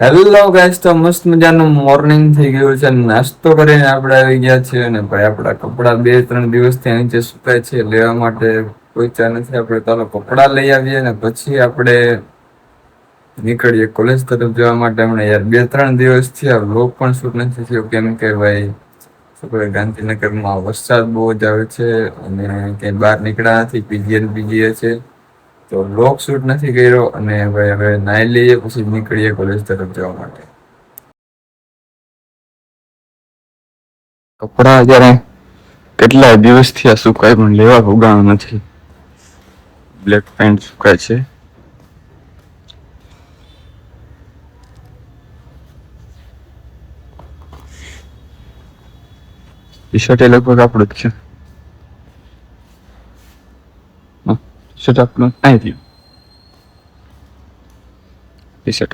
Hello guys, તો મસ્ત મજાનું મોર્નિંગ થઈ ગયું છે. નાસ્તો કરીને આપણે આવી ગયા છીએ અને ભાઈ આપણા કપડા 2-3 દિવસથી નીચે સુકાય છે, લેવા માટે પહોંચ્યા નથી. આપણે ચાલો કપડા લઈ આવીએ ને પછી આપણે નીકળીએ કોલેજ તરફ જવા માટે. હમણાં યાર 2-3 દિવસથી આ વ્લોગ પણ શૂટ નથી થયો, કેમ કે ભાઈ આપણે ગાંધીનગરમાં વરસાદ બહુ જ આવે છે અને ક્યાંય બહાર નીકળ્યા નથી, પીજીએ છે, તો વ્લોગ શૂટ નથી કર્યો. અને ભાઈ હવે નાઈ લઈએ પછી નીકળીએ કોલેજ તરફ જવા માટે. કપડા અત્યારે કેટલા દિવસથી આ સુકાય પણ લેવા ઉગાણું નથી. બ્લેક પેન્ટ સુકાય છે. ટી શર્ટ એ લગભગ આપણું જ છે. ટી શર્ટ આપણું નહીં થયું. ટી શર્ટ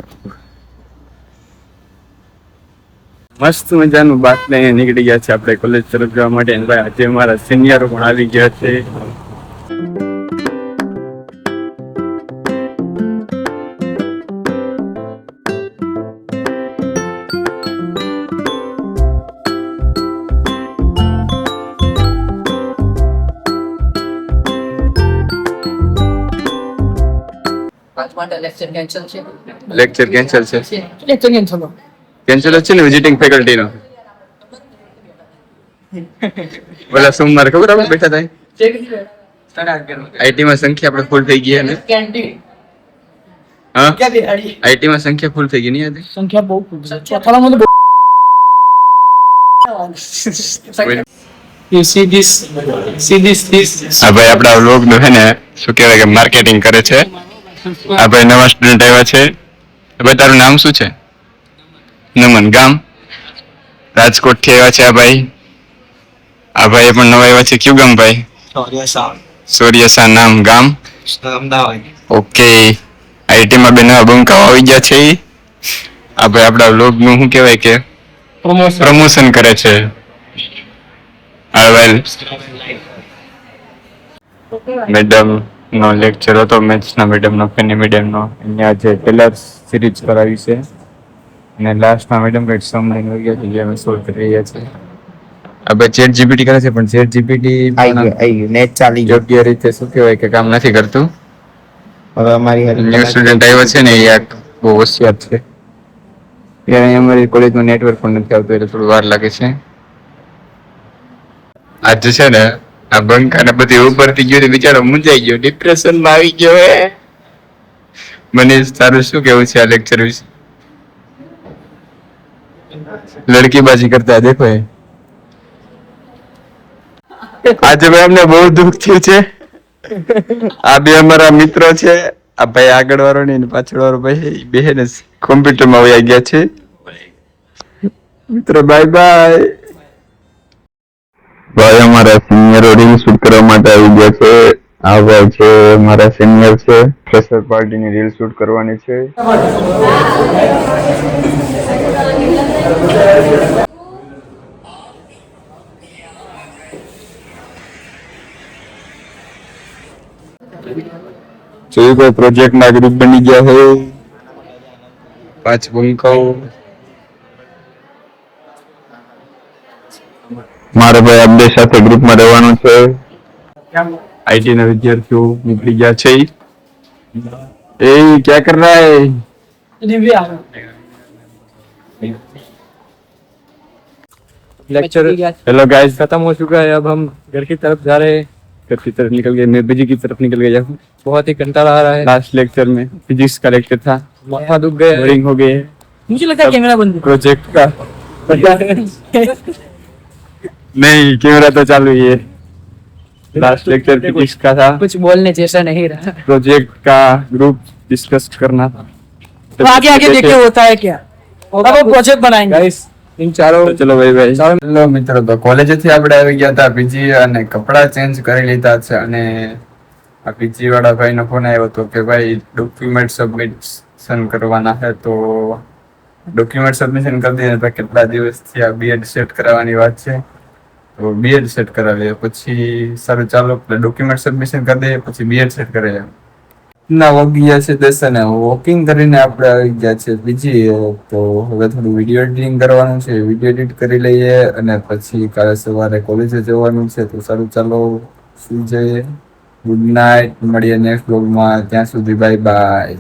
મસ્ત મજાનું બાત લઈને નીકળી ગયા છે આપણે કોલેજ તરફ જવા માટે. ભાઈ આજે મારા સિનિયરો પણ આવી ગયા છે. લેક્ચર કેન્સલ છે. કેન્સલ છે ને વિઝિટિંગ ફેકલ્ટી નો. બોલા સોમવારે ખબર આપણે બેઠા થાય આઈટી માં સંખ્યા આપણે ફૂલ થઈ ગઈ ને. હા આઈટી માં સંખ્યા ફૂલ થઈ ગઈ નહીં હતી. સંખ્યા બહુ ફૂલ છે. ચોથામાં મને You see this આ ભાઈ આપડા વ્લોગ નું હે ને શું કહેવાય કે માર્કેટિંગ કરે છે. આ ભાઈ નવા સ્ટુડન્ટ આવ્યા છે. ભાઈ તારું નામ શું છે? નમન. ગામ? રાજકોટ થી આવ્યા છે આ ભાઈ. આ ભાઈ પણ નવા આવ્યા છે. કયું ગામ ભાઈ? સોરિયાસા. નામ? ગામ? અમદાવાદ. ઓકે. આઈટી માં બે નવા બંકાઓ આવી ગયા છે. આ ભાઈ આપડા વ્લોગ નું શું કહેવાય કે પ્રમોશન કરે છે. મેડમ નો લેક્ચર હતો, મેથ્સ ના મેડમ નો, ફેની મેડમ નો. અહીંયા જે પિલર સિરીઝ કરાવી છે અને લાસ્ટમાં મેડમ કઈક સમ લઈને વગ્યા છે જે અમે સોલ્વ કરી રહ્યા છીએ. હવે ચેટ જીપીટી કરે છે પણ ચેટ જીપીટી નેટ ચાલી યોગ્ય રીતે શું કહેવાય કે કામ નથી કરતું. હવે અમારી ન્યૂ સ્ટુડન્ટ આવ્યો છે ને એ બહુ હોશિયાર છે. ત્યારે અમારી કોલેજમાં નેટવર્ક પણ નથી આવતું એટલે થોડું વાર લાગે છે. આજે છે ને આ બંકા ને બધી ઉપરથી ગયો બિચારો મૂંઝાઈ ગયો, ડિપ્રેશન માં આવી ગયો. મને તારું શું કેવું છે આ લેક્ચર વિશે? લડકીબાજી કરતા દેખો. આજે ભાઈ અમને બહુ દુઃખ થયું છે. આ બે અમારા મિત્રો છે. આ ભાઈ આગળ વાળો ને પાછળ વાળો ભાઈ બે ને કોમ્પ્યુટર માં વયા ગયા છે. મિત્રો બાય બાય. ભાઈ અમારા સિનિયરો રીલ શૂટ કરવા માટે આવી ગયા છે. આ ભાઈ છે મારા સિનિયર છે. ફ્રેશર પાર્ટી ની રીલ શૂટ કરવાની છે. જોયું કોઈ પ્રોજેક્ટ ના ગ્રુપ બની ગયા હોય. 5 બંકાઓ. મારે ભાઈ આપડે સાથે ગ્રુપમાં રહેવાનું છે. આઈટી ના વિદ્યાર્થીઓ નીકળી ગયા છે. એ ક્યાં કર રહા હે? लेक्चर हेलो गाइस, खत्म हो चुका है. अब हम घर की तरफ जा रहे हैं. घर की तरफ निकल गए, मैं बिजी की तरफ निकल गया हूँ. बहुत ही कंटाला आ रहा है. लास्ट लेक्चर में फिजिक्स का लेक्चर था, माथा दुख गया, बोरिंग हो गए. मुझे लगा कैमरा बंद प्रोजेक्ट का. नहीं, कैमरा तो चालू ही है. लास्ट लेक्चर फिजिक्स का था. कुछ बोलने जैसा नहीं रहा. प्रोजेक्ट का ग्रुप डिस्कस करना था. तो आगे आगे देखिए होता है क्या. अब प्रोजेक्ट बनाएंगे गाइस. ચાલો ભાઈ ભાઈ. ચાલો મિત્રો, તો કોલેજ થી આપણે આવી ગયા હતા પીજી અને કપડા ચેન્જ કરી લીધા છે. અને આ પીજી વાળા ભાઈ નો ફોન આવ્યો હતો કે ભાઈ ડોક્યુમેન્ટ સબમિશન કરવાના છે, તો ડોક્યુમેન્ટ સબમિશન કરી દઈએ. તો કેટલા દિવસથી આ બીએડ સેટ કરાવવાની વાત છે, તો બીએડ સેટ કરાવીએ પછી. સારું ચાલો ડોક્યુમેન્ટ સબમિશન કરી દઈએ પછી બીએડ સેટ કરાવીએ. ના વાગી ગયા છે 10 અને વોકિંગ કરીને આપણે આવી ગયા છે બીજી. તો હવે થોડું વિડીયો એડિટિંગ કરવાનું છે, વિડીયો એડિટ કરી લઈએ અને પછી કાલે સવારે કોલેજે જવાનું છે. તો સારું, ચાલો સુઈ જઈએ. ગુડ નાઇટ, મળીએ નેક્સ્ટ બ્લોગમાં. ત્યાં સુધી બાય બાય.